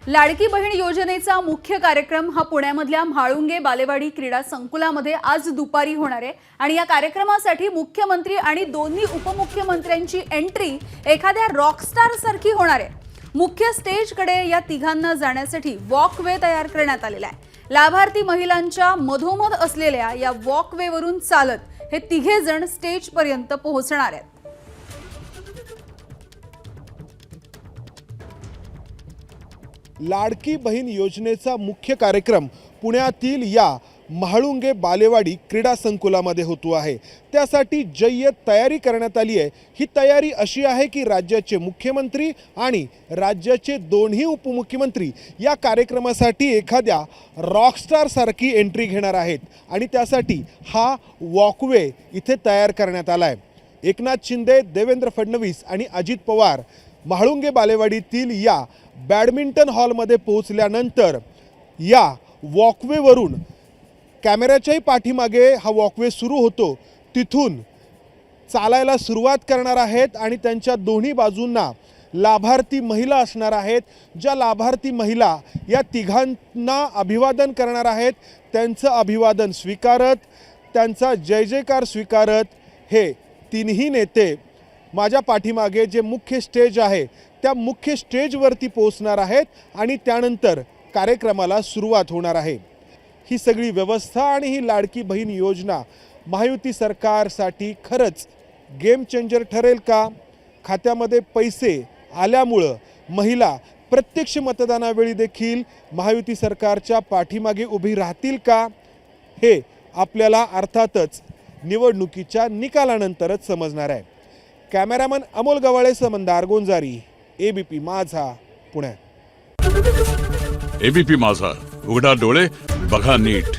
लाडकी बहीण योजनेचा मुख्य कार्यक्रम हा पुण्यामधल्या म्हाळुंगे बालेवाडी क्रीडा संकुलामध्ये आज दुपारी होणार आहे आणि या कार्यक्रमासाठी मुख्यमंत्री आणि दोन्ही उपमुख्यमंत्र्यांची एंट्री एखाद्या रॉकस्टार सारखी होणार आहे। मुख्य स्टेजकडे या तिघांना जाण्यासाठी वॉकवे तयार करण्यात आलेला आहे। लाभार्थी महिलांच्या मधोमध असलेल्या या वॉकवे वरून चालत हे तिघे जण स्टेज पर्यंत पोहोचणार आहेत। लाडकी बहीण योजनेचा मुख्य कार्यक्रम पुण्यातील या म्हाळुंगे बालेवाडी क्रीडा संकुलामध्ये होतो आहे। त्यासाठी जय्यत तयारी करण्यात आली आहे। ही तयारी अशी आहे की राज्याचे मुख्यमंत्री आणि राज्याचे दोन्ही उपमुख्यमंत्री या कार्यक्रमासाठी एखाद्या रॉकस्टार सारखी एंट्री घेणार आहेत आणि त्यासाठी हा वॉकवे इथे तयार करण्यात आला आहे। एकनाथ शिंदे, देवेंद्र फडणवीस आणि अजित पवार म्हाळुंगे बालेवाडीतील या बॅडमिंटन हॉलमध्ये पोहोचल्यानंतर या वॉकवेवरून कॅमेऱ्याच्याही पाठीमागे हा वॉकवे सुरू होतो, तिथून चालायला सुरुवात करणार आहेत आणि त्यांच्या दोन्ही बाजूंना लाभार्थी महिला असणार आहेत। ज्या लाभार्थी महिला या तिघांना अभिवादन करणार आहेत, त्यांचं अभिवादन स्वीकारत, त्यांचा जय जयकार स्वीकारत हे तिन्ही नेते माझ्या पाठीमागे जे मुख्य स्टेज आहे त्या मुख्य स्टेजवरती पोहोचणार आहेत आणि त्यानंतर कार्यक्रमाला सुरुवात होणार आहे। ही सगळी व्यवस्था आणि ही लाडकी बहीण योजना महायुती सरकारसाठी खरंच गेम चेंजर ठरेल का? खात्यामध्ये पैसे आल्यामुळं महिला प्रत्यक्ष मतदानावेळी देखील महायुती सरकारच्या पाठीमागे उभी राहतील का? हे आपल्याला अर्थातच निवडणुकीच्या निकालानंतरच समजणार आहे। कॅमेरामन अमोल गवाळेसह मंदार गोंजारी, एबीपी माझा, पुणे। एबीपी माझा, उघडा डोळे बघा नीट।